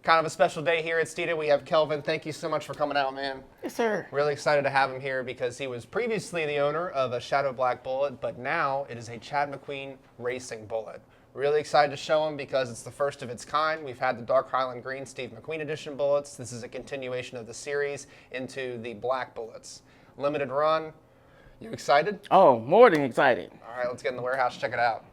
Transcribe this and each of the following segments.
Kind of a special day here at Steeda. We have Kelvin. Thank you so much for coming out, man. Yes, sir. Really excited to have him here because he was previously the owner of a Shadow Black Bullitt, but now it is a Chad McQueen racing Bullitt. Really excited to show him because it's the first of its kind. We've had the Dark Highland Green Steve McQueen edition Bullets. This is a continuation of the series into the black Bullets. Limited run. You excited? Oh, more than excited. All right, let's get in the warehouse, check it out.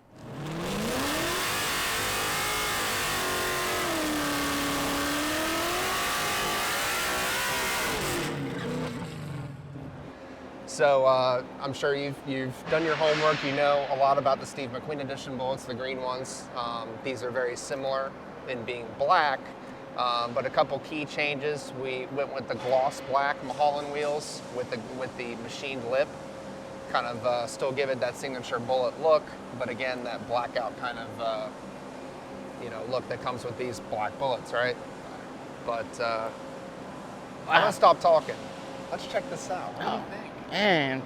So I'm sure you've done your homework. You know a lot about the Steve McQueen edition Bullets, the green ones. These are very similar in being black, but a couple key changes. We went with the gloss black Mulholland wheels with the machined lip, kind of still give it that signature Bullitt look, but again that blackout kind of look that comes with these black Bullets, right? But I'm gonna stop talking. Let's check this out. What do you think? Man,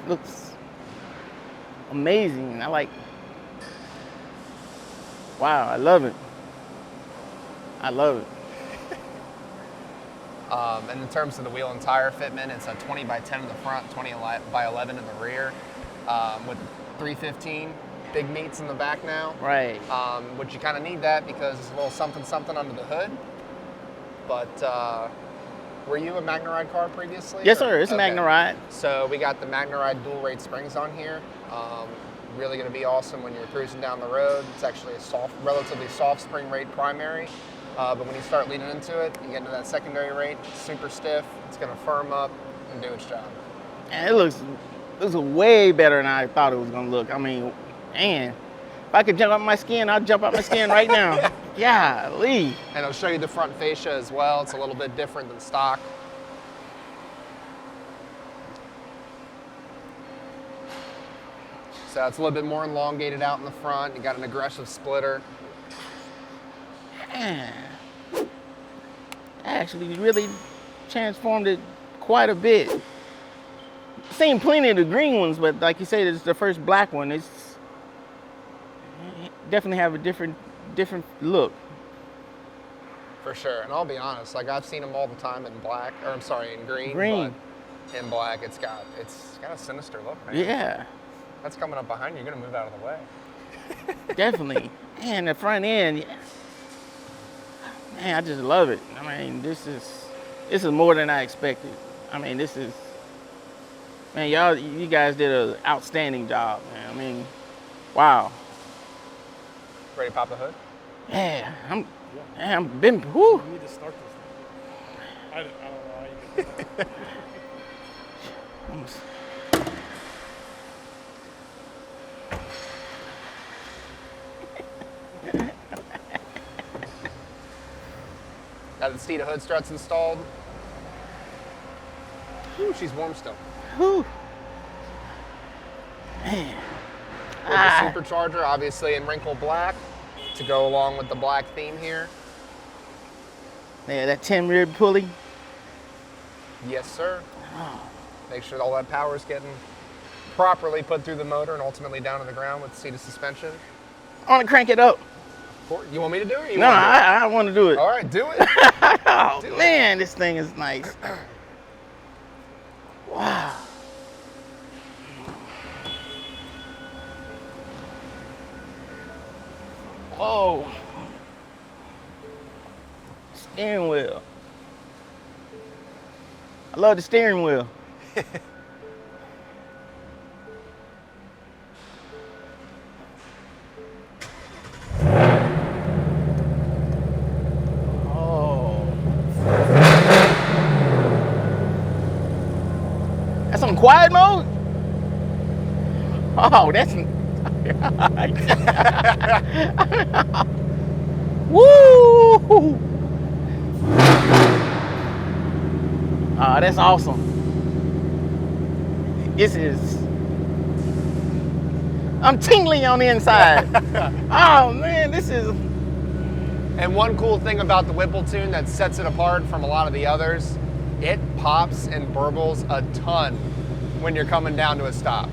looks amazing. Wow, I love it. I love it. And in terms of the wheel and tire fitment, it's a 20 by 10 in the front, 20 by 11 in the rear, with 315 big meats in the back now. Right. Which you kind of need that because it's a little something under the hood. But were you a MagnaRide car previously? Yes, sir. It's a MagnaRide. So we got the MagnaRide dual rate springs on here. Really going to be awesome when you're cruising down the road. It's actually a relatively soft spring rate primary. But when you start leaning into it, you get into that secondary rate, super stiff. It's going to firm up and do its job. And it looks way better than I thought it was going to look. I mean, man, if I could jump out my skin, I'd jump out my skin right now. Golly. And I'll show you the front fascia as well. It's a little bit different than stock. So it's a little bit more elongated out in the front. You got an aggressive splitter. Man, actually really transformed it quite a bit. Seen plenty of the green ones, but like you said, it's the first black one. It's definitely have a different look. For sure, and I'll be honest, like I've seen them all the time in black, or I'm sorry, in green. But in black, it's got a sinister look, man. Yeah. That's coming up behind you. You're gonna move out of the way. Definitely. Man, the front end, man, I just love it. I mean, this is more than I expected. I mean, man, you guys did an outstanding job, man. I mean, wow. Ready to pop the hood? Yeah, I'm been, whoo. You need to start this thing. I don't know how you can do that. Got the Steeda hood struts installed. Ooh, she's warm still. Whew. Man. With the supercharger, obviously in wrinkle black, to go along with the black theme here. Yeah, that 10 rear pulley. Yes, sir. Oh. Make sure all that power is getting properly put through the motor and ultimately down to the ground with Steeda suspension. I want to crank it up. You want me to do it? Or No, I want to do it. All right, do it. Oh, man, this thing is nice. Wow. Whoa. Steering wheel. I love the steering wheel. That's on quiet mode? Oh, that's... Woo! Oh, that's awesome. This is... I'm tingling on the inside. Oh, man, this is... And one cool thing about the Whipple tune that sets it apart from a lot of the others, it pops and burbles a ton when you're coming down to a stop.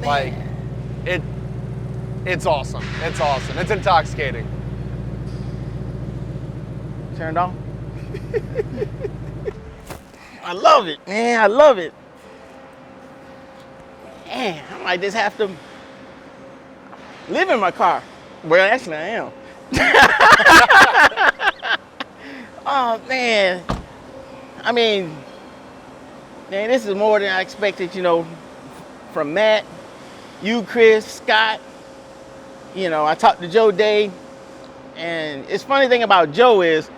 Like, it's awesome. It's awesome. It's intoxicating. Turned off. I love it, man. I love it. Man, I might just have to live in my car. Well, actually, I am. Oh, man. I mean, man, this is more than I expected, you know, from Matt, you, Chris, Scott. You know, I talked to Joe Day, and it's funny thing about Joe is,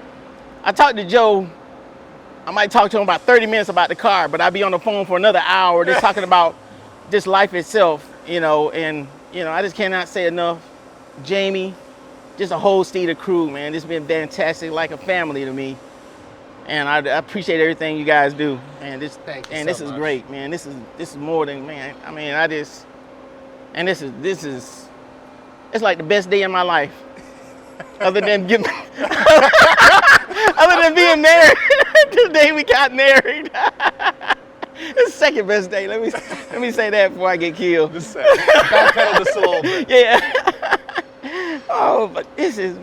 I talked to Joe, I might talk to him about 30 minutes about the car, but I'd be on the phone for another hour just talking about just life itself, you know, and, you know, I just cannot say enough. Jamie, just a whole Steeda crew, man. This has been fantastic, like a family to me. And I appreciate everything you guys do. And this, this is great, man. This is more than, man. I mean, this is, it's like the best day in my life, other than being married. The day we got married. It's the second best day. Let me say that before I get killed. Backpedal just a little bit. Yeah. Oh, but this is.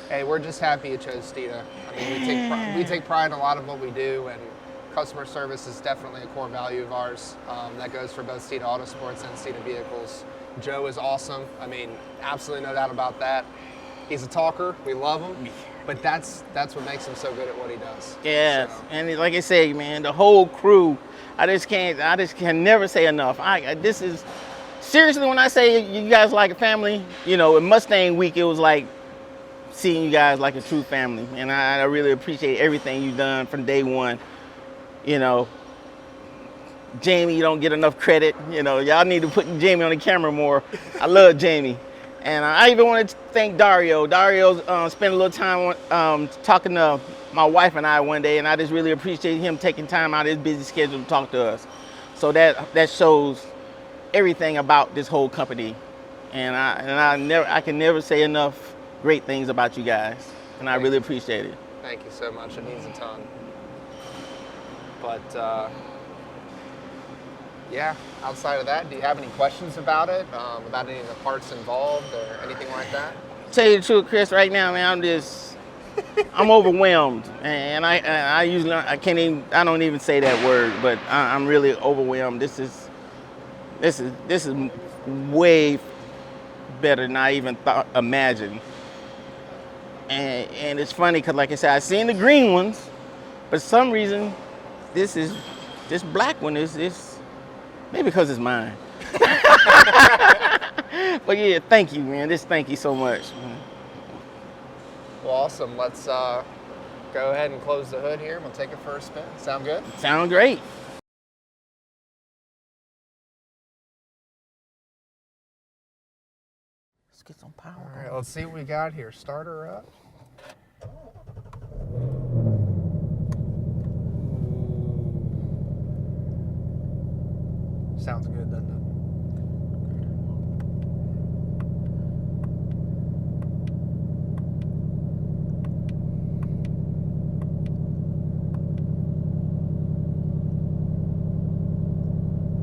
Hey, we're just happy you chose Steeda. I mean, we take pride in a lot of what we do, and customer service is definitely a core value of ours. That goes for both Steeda Autosports and Steeda Vehicles. Joe is awesome. I mean, absolutely no doubt about that. He's a talker. We love him, but that's what makes him so good at what he does. Yeah, so. And like I say, man, the whole crew. I just can never say enough. This is seriously, when I say you guys like a family, you know, in Mustang week, it was like seeing you guys like a true family, and I really appreciate everything you've done from day one. You know, Jamie, you don't get enough credit. You know, y'all need to put Jamie on the camera more. I love Jamie. And I even want to thank Dario. Dario spent a little time talking to my wife and I one day, and I just really appreciate him taking time out of his busy schedule to talk to us. So that shows everything about this whole company. And I can never say enough great things about you guys, and I really appreciate it. Thank you so much. It means a ton. But yeah, outside of that, do you have any questions about it, about any of the parts involved or anything like that? Tell you the truth, Chris, right now, man, I'm overwhelmed, and I usually I don't even say that word, but I'm really overwhelmed. This is way better than I even imagined. And it's funny because, like I said, I've seen the green ones, but for some reason, this black one is maybe because it's mine. But yeah, thank you, man. Thank you so much. Well, awesome. Let's go ahead and close the hood here. We'll take it for a spin. Sound good? Sound great. Let's get some power. All right, let's see what we got here. Start her up. Sounds good, doesn't it?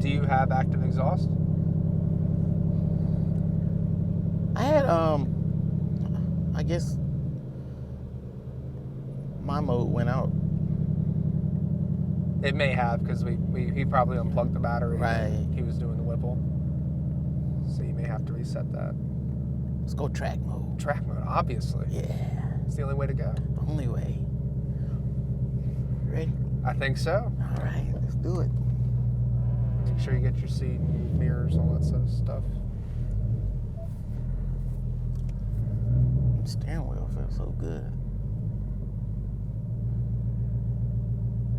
Do you have active exhaust? I had I guess my mode went out. It may have, because he probably unplugged the battery. Right. He was doing the Whipple. So you may have to reset that. Let's go track mode. Track mode, obviously. Yeah. It's the only way to go. Only way. Ready? I think so. All right, let's do it. Make sure you get your seat, mirrors, all that sort of stuff. Steering wheel feels so good.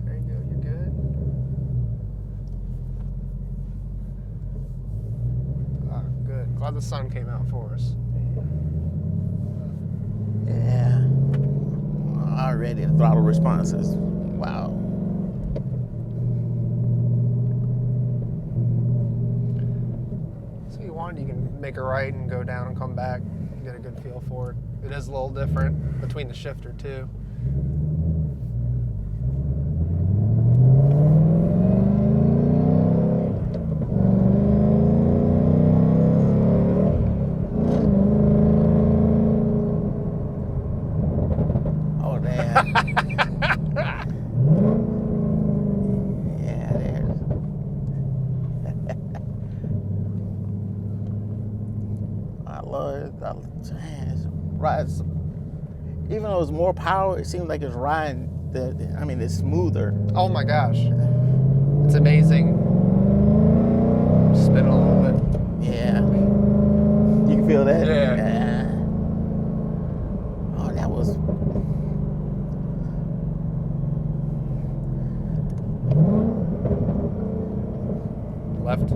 There you go, you're good. Ah, good. Glad the sun came out for us. Yeah. Already the throttle responses. Wow. So you want, you can make a right and go down and come back. Get a good feel for it. It is a little different between the shifter too. love it. It rides. Even though it's more power, it seems like it's riding. It's smoother. Oh my gosh, it's amazing. Spin it a little bit. Yeah. You can feel that? Yeah. Oh, that was... Left?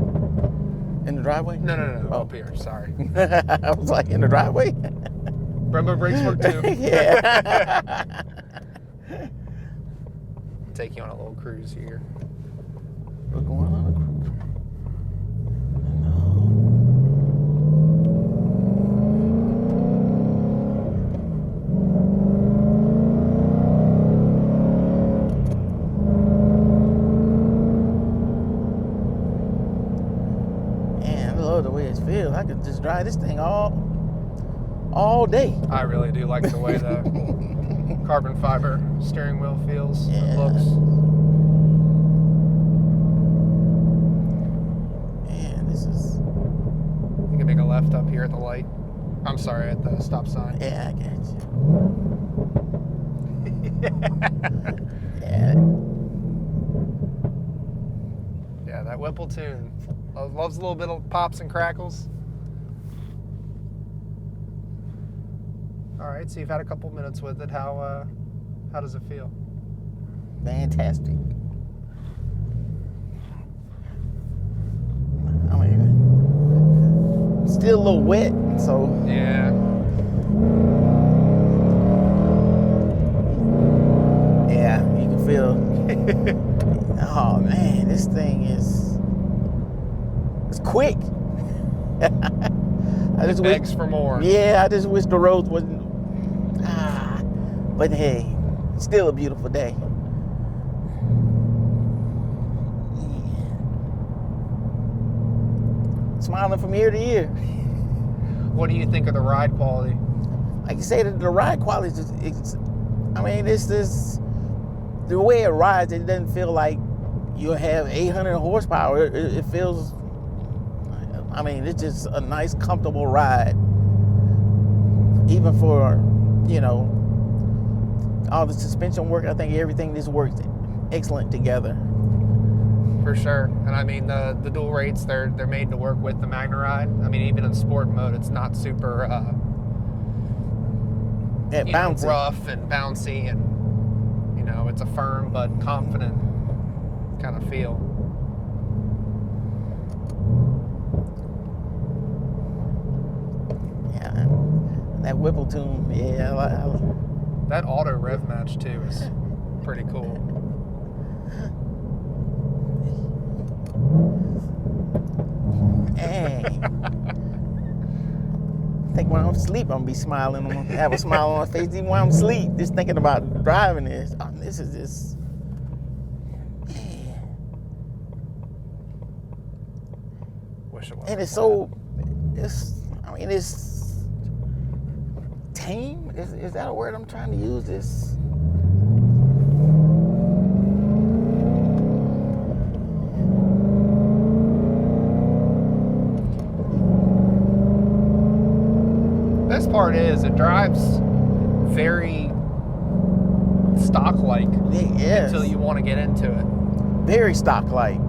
In the driveway? No. Oh. Up here, sorry. I was like, in the driveway? Brembo brakes work too. Yeah. Take you on a little cruise here. We're going on a cruise. The way it feels, I could just drive this thing all day. I really do like the way the carbon fiber steering wheel feels. Yeah. It looks. Man, this is... You can make a left up here at the light. I'm sorry, at the stop sign. Yeah, I got you. Yeah. Yeah, that Whipple tune. Loves a little bit of pops and crackles. All right, so you've had a couple minutes with it. How does it feel? Fantastic. I mean, still a little wet, so... Yeah. Yeah, you can feel... Oh, man, this thing is... It's quick. I just Begs for more. Yeah, I just wish the roads wasn't... But hey, it's still a beautiful day. Smiling from ear to ear. What do you think of the ride quality? Like you say, the ride quality is the way it rides, it doesn't feel like you have 800 horsepower. It feels, it's just a nice, comfortable ride. Even for, all the suspension work, I think everything just works excellent together. For sure. And I mean, the dual rates, they're made to work with the MagnaRide. I mean, even in sport mode, it's not super Bouncy. rough and bouncy, and it's a firm but confident kind of feel. Yeah, that Whipple tune, yeah. That auto rev match too is pretty cool. Dang. I think when I'm asleep, I'm gonna be smiling. I'm gonna have a smile on my face even when I'm asleep. Just thinking about driving this. This is just, man. Wish it was. And it's tame. Is that a word I'm trying to use? This. Best part is it drives very stock-like Yes. until you want to get into it. Very stock-like.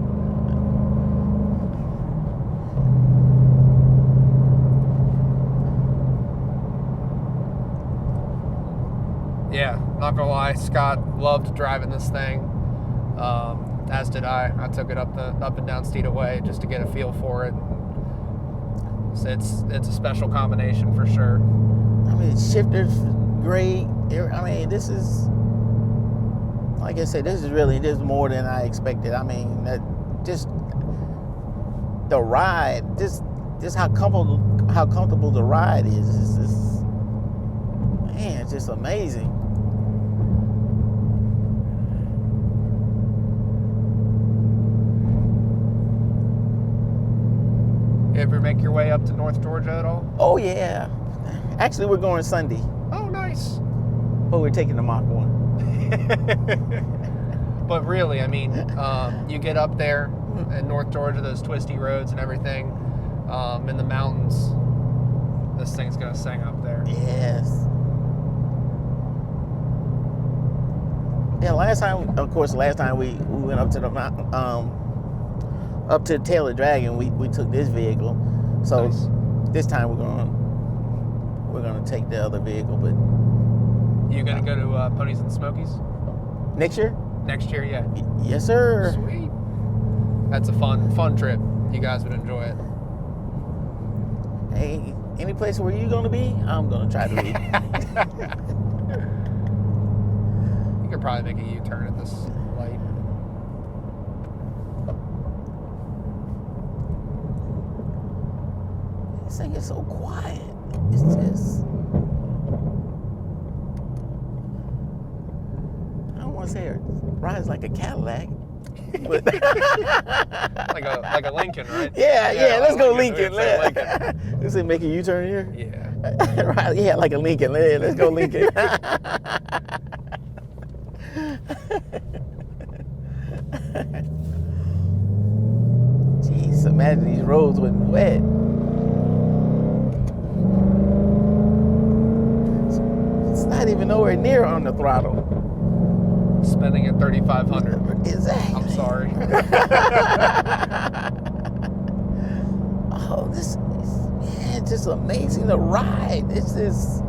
Yeah, not gonna lie, Scott loved driving this thing, as did I. I took it up and down Steeda Way just to get a feel for it. So it's a special combination for sure. Shifter's great. This is, like I said, this is more than I expected. Just the ride, just how comfortable the ride is. It's just amazing. You ever make your way up to North Georgia at all? Oh yeah. Actually, we're going Sunday, Oh, nice. but we're taking the Mach 1. But really, you get up there in North Georgia, those twisty roads and everything, in the mountains. This thing's gonna sing up there. Yes. Yeah, last time we went up to the mountain, up to the Tail of Dragon, we took this vehicle. So Nice. this time we're gonna take the other vehicle, but You gonna go to Ponies and Smokies next year? next year? Yeah. Yes, sir. Sweet. That's a fun trip. You guys would enjoy it. Hey, any place where you gonna be, I'm gonna try to be. You could probably make a U-turn at this light. This thing is so quiet. It's just, I don't want to say it rides like a Cadillac, but like a Lincoln, right? yeah, let's go Lincoln. Lincoln. We'd say Lincoln. This is make a U-turn here. Yeah. Right, yeah, like a Lincoln. Let's go Lincoln. Jeez, imagine these roads with wet. It's not even nowhere near on the throttle. Spending at 3,500. Exactly. I'm sorry. Oh, this is, man, just amazing to ride. This is.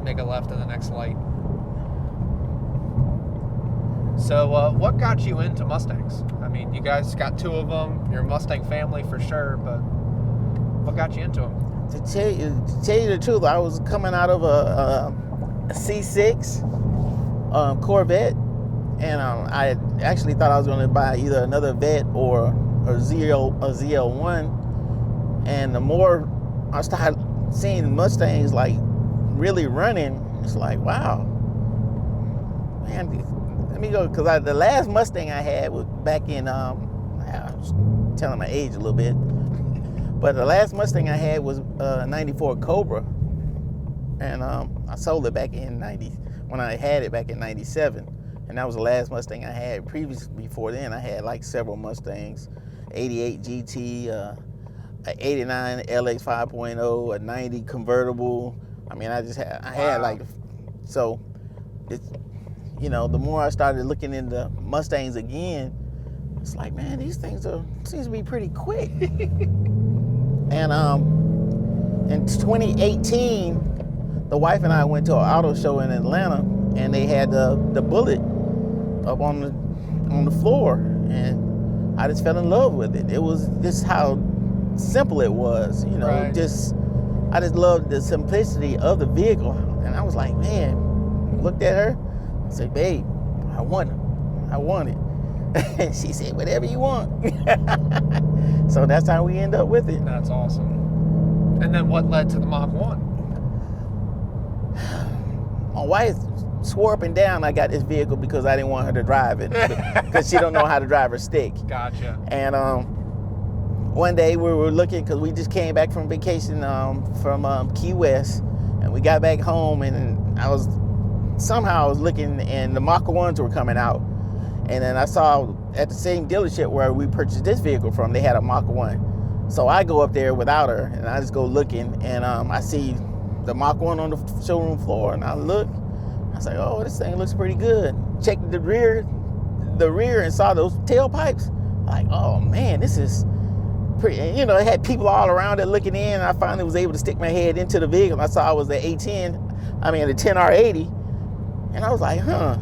Make a left in the next light. So, what got you into Mustangs? I mean, you guys got 2 of them. You're a Mustang family for sure, but what got you into them? To tell you the truth, I was coming out of a C6 Corvette, and I actually thought I was going to buy either another Vet or a ZL1. And the more I started seeing Mustangs like really running, it's like, wow, man, let me go, because the last Mustang I had was back in I was telling my age a little bit. But the last Mustang I had was a 94 Cobra, and I sold it back in when I had it back in 97, and that was the last Mustang I had. Before then, I had like several Mustangs, 88 GT, a 89 LX 5.0, a 90 convertible. I mean, I had like, so it's, you know, the more I started looking into Mustangs again, it's like, man, these things seems to be pretty quick. And in 2018, the wife and I went to an auto show in Atlanta, and they had the Bullitt up on the floor, and I just fell in love with it. It was just how simple it was, you know. Right. I just loved the simplicity of the vehicle, and I was like, man, looked at her, I said, babe, I want it. And she said, whatever you want. So that's how we end up with it. That's awesome. And then what led to the Mach 1? My wife swore up and down I got this vehicle because I didn't want her to drive it, because she don't know how to drive her stick. Gotcha. And one day we were looking, because we just came back from vacation from Key West, and we got back home, and I was looking, and the Mach 1s were coming out. And then I saw at the same dealership where we purchased this vehicle from, they had a Mach 1. So I go up there without her, and I just go looking, and I see the Mach 1 on the showroom floor, and I look, I was like, oh, this thing looks pretty good. Checked the rear and saw those tailpipes. Like, oh man, this is pretty. And, you know, it had people all around it looking in, and I finally was able to stick my head into the vehicle. I saw it was the the 10R80, and I was like, huh.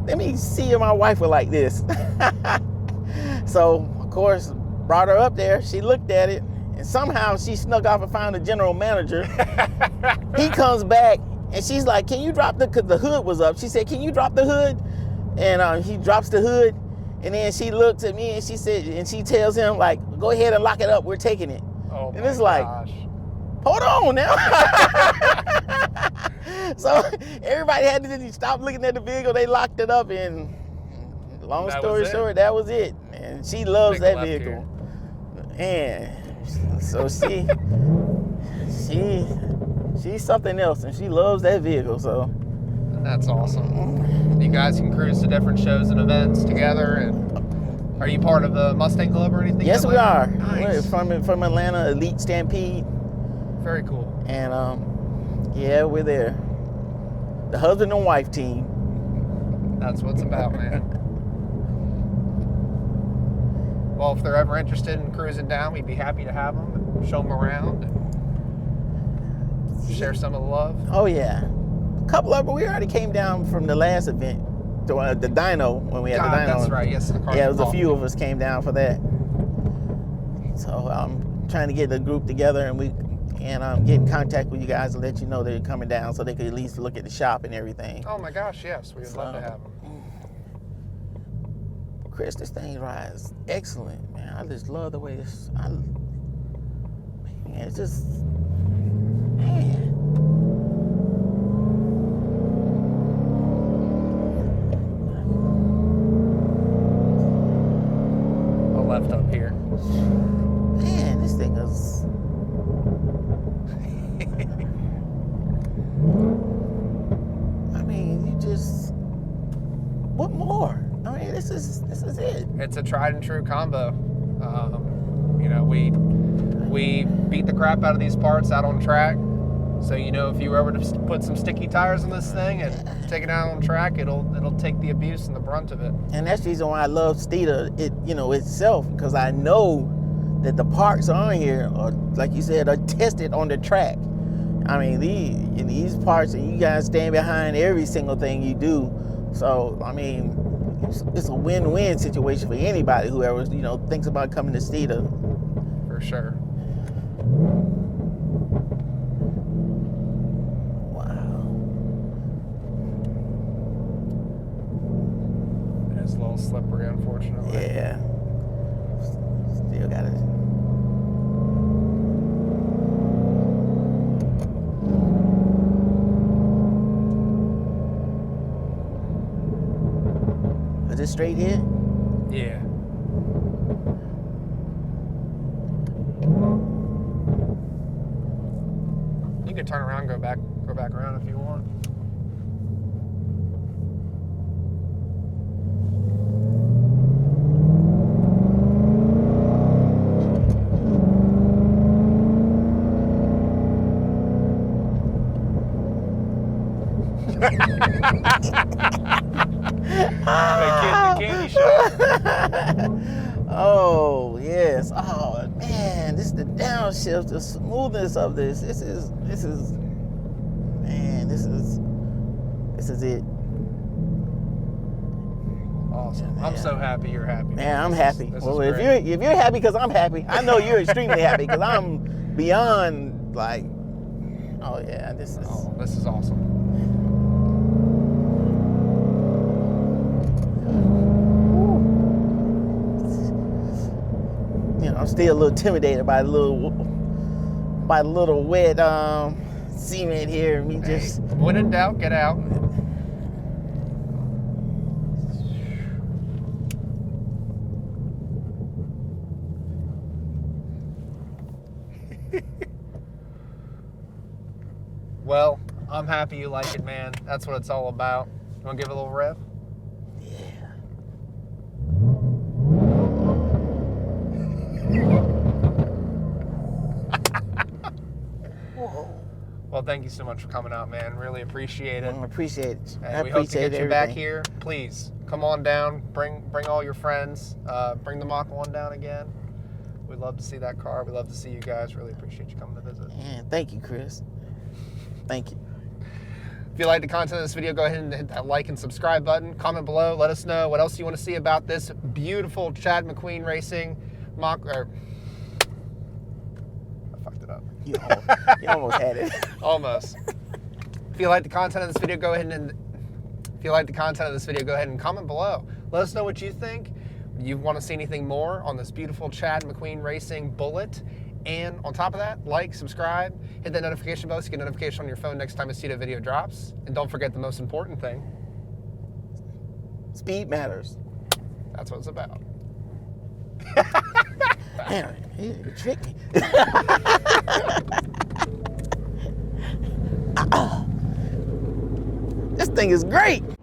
Let me see if my wife would like this. So, of course, brought her up there. She looked at it, and somehow she snuck off and found the general manager. He comes back, and she's like, can you drop because the hood was up. She said, can you drop the hood? And he drops the hood, and then she looks at me, and she said, and she tells him, like, go ahead and lock it up. We're taking it. Oh, and my it's like, gosh. hold on now. So everybody had to stop looking at the vehicle. They locked it up, and long story short, that was it. And she loves that vehicle. And so she's something else, and she loves that vehicle. So That's awesome. You guys can cruise to different shows and events together. And are you part of the Mustang Club or anything? Yes, we are. Nice. We're from Atlanta, Elite Stampede. Very cool. And yeah, we're there. The husband and wife team. That's what it's about, man. Well, if they're ever interested in cruising down, we'd be happy to have them and show them around and share some of the love. Oh yeah, a couple of them. We already came down from the last event, the dyno when we had the dyno. That's right. Yes, the car. Yeah, it was a few of us came down for that. So I'm trying to get the group together and get in contact with you guys and let you know they're coming down so they could at least look at the shop and everything. Oh my gosh, yes, we would love to have them. Chris, this thing rides excellent, man. I just love the way this. Man, it's just, man. A left up here. Man, this thing is. I mean, you just. What more? I mean, this is it. It's a tried and true combo. You know, we beat the crap out of these parts out on track. So you know, if you were ever to put some sticky tires on this thing and take it out on track, it'll take the abuse and the brunt of it. And that's the reason why I love Steeda, itself, because I know that the parts on here are, like you said, are tested on the track. I mean, these parts, and you guys stand behind every single thing you do. So I mean, it's a win-win situation for anybody who ever thinks about coming to Steeda. For sure. It's a little slippery, unfortunately. Yeah. Still got it. Is it straight here? Yeah. You can turn around, go back around if you want. The candy shop. Oh yes. Oh man, this is the downshift, the smoothness of this. This is it. Awesome. I'm so happy you're happy. Man, I'm happy. This Well, is if great. you're happy because I'm happy, I know you're extremely happy because I'm beyond like. Oh yeah, this is. Oh, this is awesome. I'm still a little intimidated by the little wet cement here. Me just. When in doubt, get out. Well, I'm happy you like it, man. That's what it's all about. You want to give it a little rev? Yeah. Whoa. Well, thank you so much for coming out, man. Really appreciate it. I appreciate it. And I we hope to appreciate get you back everything. here. Please come on down. Bring all your friends. Bring the Mach 1 down again. We'd love to see that car. We'd love to see you guys. Really appreciate you coming to visit. Man, thank you, Chris. Thank you. If you like the content of this video, go ahead and hit that like and subscribe button. Comment below. Let us know what else you want to see about this beautiful Chad McQueen Racing Mach. I fucked it up. You almost had it. Almost. If you like the content of this video, go ahead and comment below. Let us know what you think. You want to see anything more on this beautiful Chad McQueen Racing Bullitt. And on top of that, like, subscribe, hit that notification bell so you get a notification on your phone next time a Steeda video drops. And don't forget the most important thing. Speed matters. That's what it's about. Man, you're tricky. This thing is great.